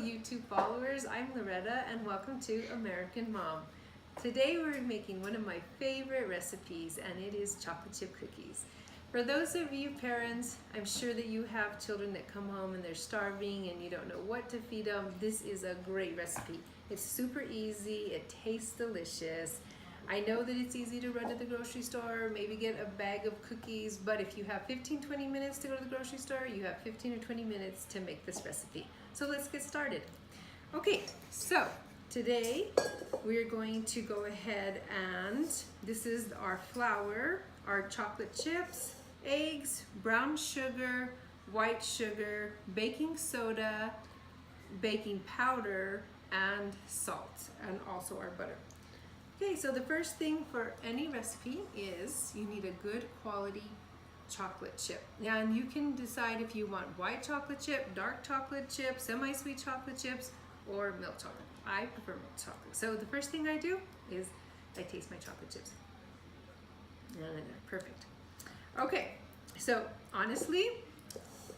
YouTube followers. I'm Loretta and welcome to American Mom. Today we're making one of my favorite recipes and it is chocolate chip cookies. For those of you parents, I'm sure that you have children that come home and they're starving and you don't know what to feed them. This is a great recipe. It's super easy, it tastes delicious. I know that it's easy to run to the grocery store, maybe get a bag of cookies, but if you have 15-20 minutes to go to the grocery store, you have 15 or 20 minutes to make this recipe. So let's get started. Okay, so today we're going to go ahead and this is our flour, our chocolate chips, eggs, brown sugar, white sugar, baking soda, baking powder, and salt, and also our butter. Okay, so the first thing for any recipe is you need a good quality chocolate chip. And you can decide if you want white chocolate chip, dark chocolate chip, semi-sweet chocolate chips, or milk chocolate. I prefer milk chocolate. So the first thing I do is I taste my chocolate chips. Perfect. Okay, so honestly,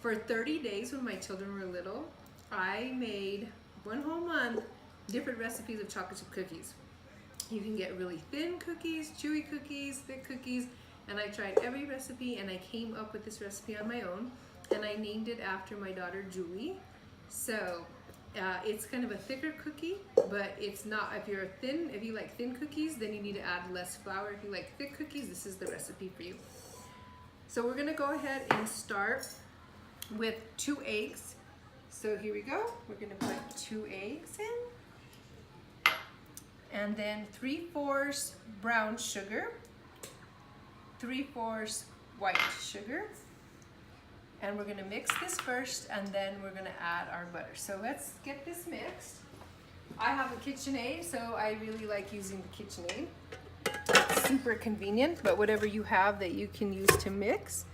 for 30 days when my children were little, I made one whole month different recipes of chocolate chip cookies. You can get really thin cookies, chewy cookies, thick cookies, and I tried every recipe and I came up with this recipe on my own and I named it after my daughter Julie. So it's kind of a thicker cookie, but it's not, if you like thin cookies, then you need to add less flour. If you like thick cookies, this is the recipe for you. So we're gonna go ahead and start with 2 eggs. So here we go. We're gonna put 2 eggs in. And then 3/4 brown sugar, 3/4 white sugar. And we're gonna mix this first and then we're gonna add our butter. So let's get this mixed. I have a KitchenAid, so I really like using the KitchenAid. It's super convenient, but whatever you have that you can use to mix.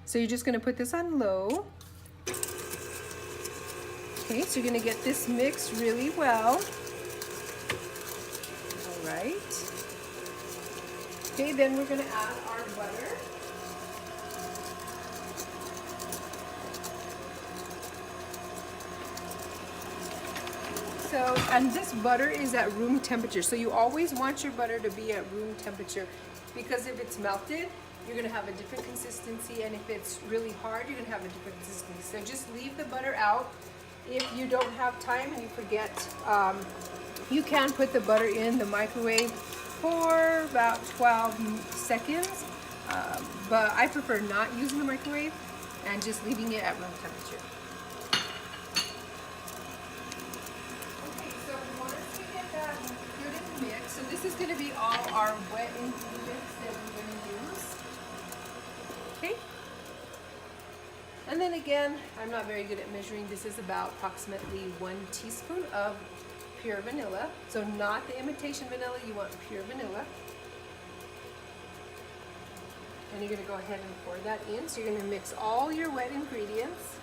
So you're just gonna put this on low. Okay, so you're gonna get this mixed really well. Right. Okay, then we're going to add our butter. So, and this butter is at room temperature. So you always want your butter to be at room temperature because if it's melted, you're going to have a different consistency, and if it's really hard, you're going to have a different consistency. So just leave the butter out. If you don't have time and you forget, you can put the butter in the microwave for about 12 seconds, but I prefer not using the microwave and just leaving it at room temperature. Okay, so once we get that good and mixed, so this is going to be all our wet ingredients that we're going to use. Okay. And then again, I'm not very good at measuring. This is about approximately 1 teaspoon of pure vanilla. So not the imitation vanilla, you want pure vanilla. And you're gonna go ahead and pour that in. So you're gonna mix all your wet ingredients.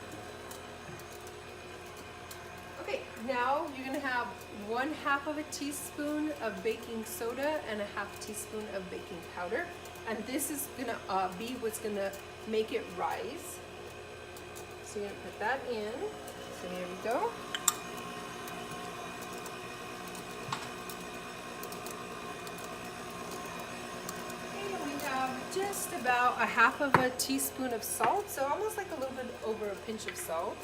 Okay, now you're gonna have 1/2 of a teaspoon of baking soda and 1/2 teaspoon of baking powder. And this is gonna be what's gonna make it rise. So you're gonna put that in. So here we go. Just about 1/2 of a teaspoon of salt, so almost like a little bit over a pinch of salt.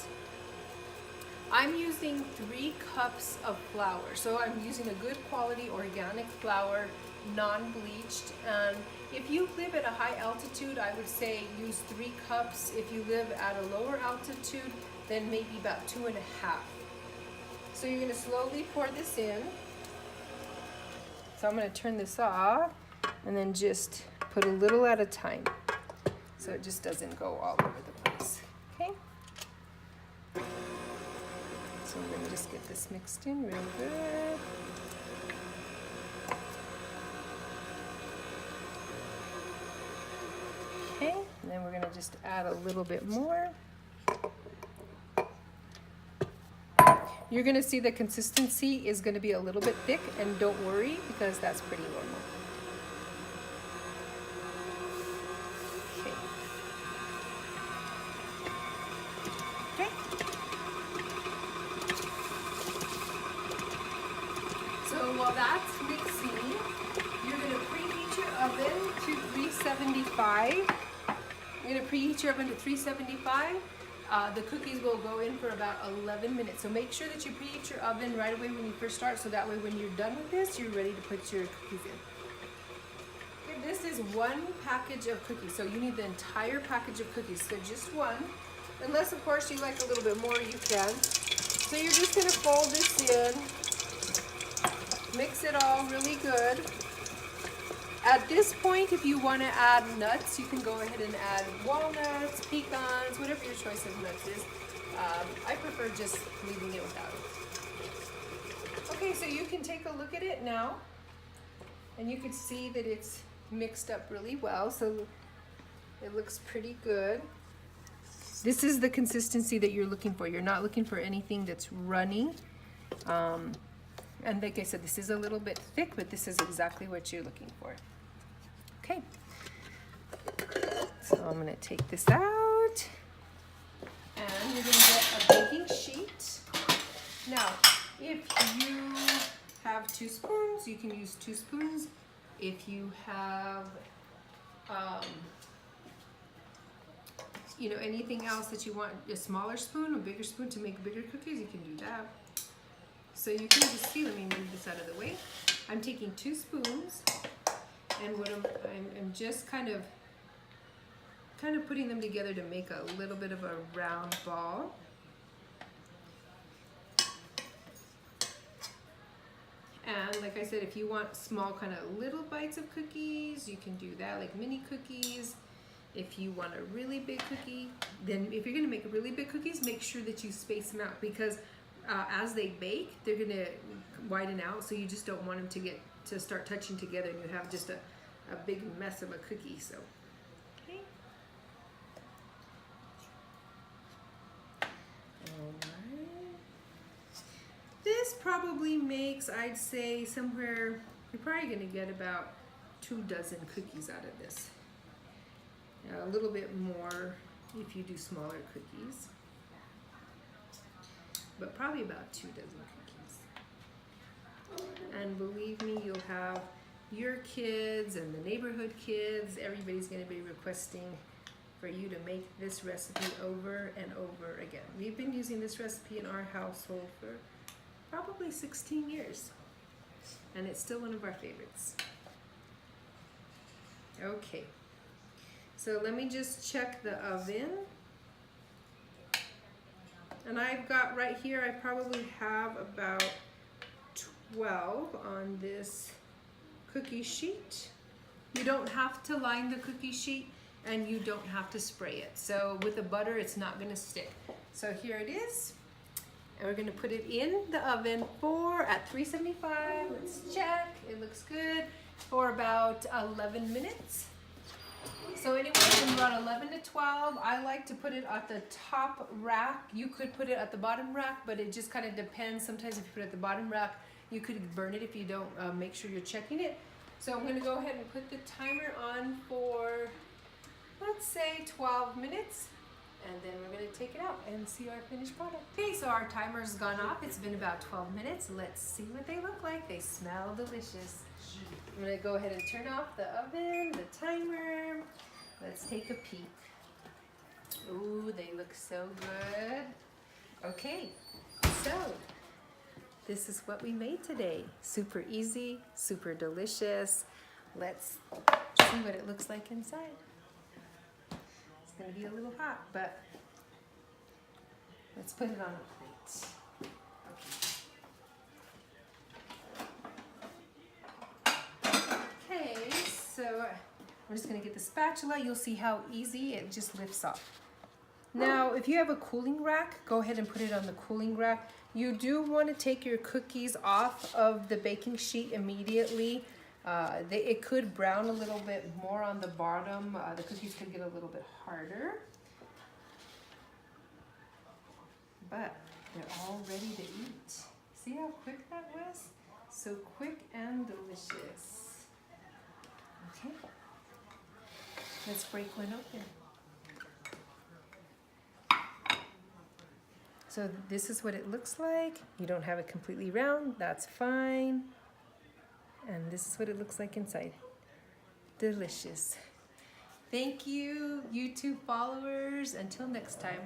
I'm using 3 cups of flour, so I'm using a good quality organic flour, non-bleached. And if you live at a high altitude, I would say use 3 cups. If you live at a lower altitude, then maybe about 2.5. So you're going to slowly pour this in. So I'm going to turn this off and then just put a little at a time so it just doesn't go all over the place. Okay, so we're going to just get this mixed in real good. Okay, and then we're going to just add a little bit more. You're going to see the consistency is going to be a little bit thick, and don't worry because that's pretty normal. while that's mixing, you're going to preheat your oven to 375. You're going to preheat your oven to 375. The cookies will go in for about 11 minutes. So make sure that you preheat your oven right away when you first start, so that way when you're done with this, you're ready to put your cookies in. Okay, this is one package of cookies, so you need the entire package of cookies, so just one. Unless, of course, you like a little bit more, you can. So you're just going to fold this in, mix it all really good. At this point, if you want to add nuts, you can go ahead and add walnuts, pecans, whatever your choice of nuts is. I prefer just leaving it without it. Okay, so you can take a look at it now, and you can see that it's mixed up really well, so it looks pretty good. This is the consistency that you're looking for. You're not looking for anything that's runny. And like I said, this is a little bit thick, but this is exactly what you're looking for. Okay, so I'm going to take this out, and you're going to get a baking sheet. Now, if you have 2 spoons, you can use 2 spoons. If you have, you know, anything else that you want, a smaller spoon, a bigger spoon to make bigger cookies, you can do that. So you can just see, let me move this out of the way. I'm taking 2 spoons, and what I'm just kind of putting them together to make a little bit of a round ball. And like I said, if you want small kind of little bites of cookies, you can do that, like mini cookies. If you want a really big cookie, then if you're gonna make really big cookies, make sure that you space them out, because as they bake, they're gonna widen out, so you just don't want them to start touching together, and you have just a big mess of a cookie. So, okay. Alright. This probably makes, I'd say, somewhere, you're probably gonna get about 2 dozen cookies out of this. A little bit more if you do smaller cookies, but probably about 2 dozen cookies. And believe me, you'll have your kids and the neighborhood kids, everybody's going to be requesting for you to make this recipe over and over again. We've been using this recipe in our household for probably 16 years, and it's still one of our favorites. Okay, so let me just check the oven. And I've got right here, I probably have about 12 on this cookie sheet. You don't have to line the cookie sheet, and you don't have to spray it. So with the butter, it's not gonna stick. So here it is. And we're gonna put it in the oven at 375. Let's check, it looks good, for about 11 minutes. So anyway, from about 11 to 12, I like to put it at the top rack. You could put it at the bottom rack, but it just kind of depends. Sometimes if you put it at the bottom rack, you could burn it if you don't make sure you're checking it. So I'm gonna go ahead and put the timer on for, let's say, 12 minutes. And then we're gonna take it out and see our finished product. Okay, so our timer's gone off. It's been about 12 minutes. Let's see what they look like. They smell delicious. I'm gonna go ahead and turn off the oven, the timer. Let's take a peek. Ooh, they look so good. Okay, so this is what we made today. Super easy, super delicious. Let's see what it looks like inside. It's gonna be a little hot, but let's put it on a plate. Okay, so I'm just gonna get the spatula. You'll see how easy it just lifts off. Now, if you have a cooling rack, go ahead and put it on the cooling rack. You do want to take your cookies off of the baking sheet immediately. It could brown a little bit more on the bottom. The cookies could get a little bit harder. But they're all ready to eat. See how quick that was? So quick and delicious. Okay, let's break one open. So this is what it looks like. You don't have it completely round, that's fine. And this is what it looks like inside. Delicious. Thank you, YouTube followers. Until next time.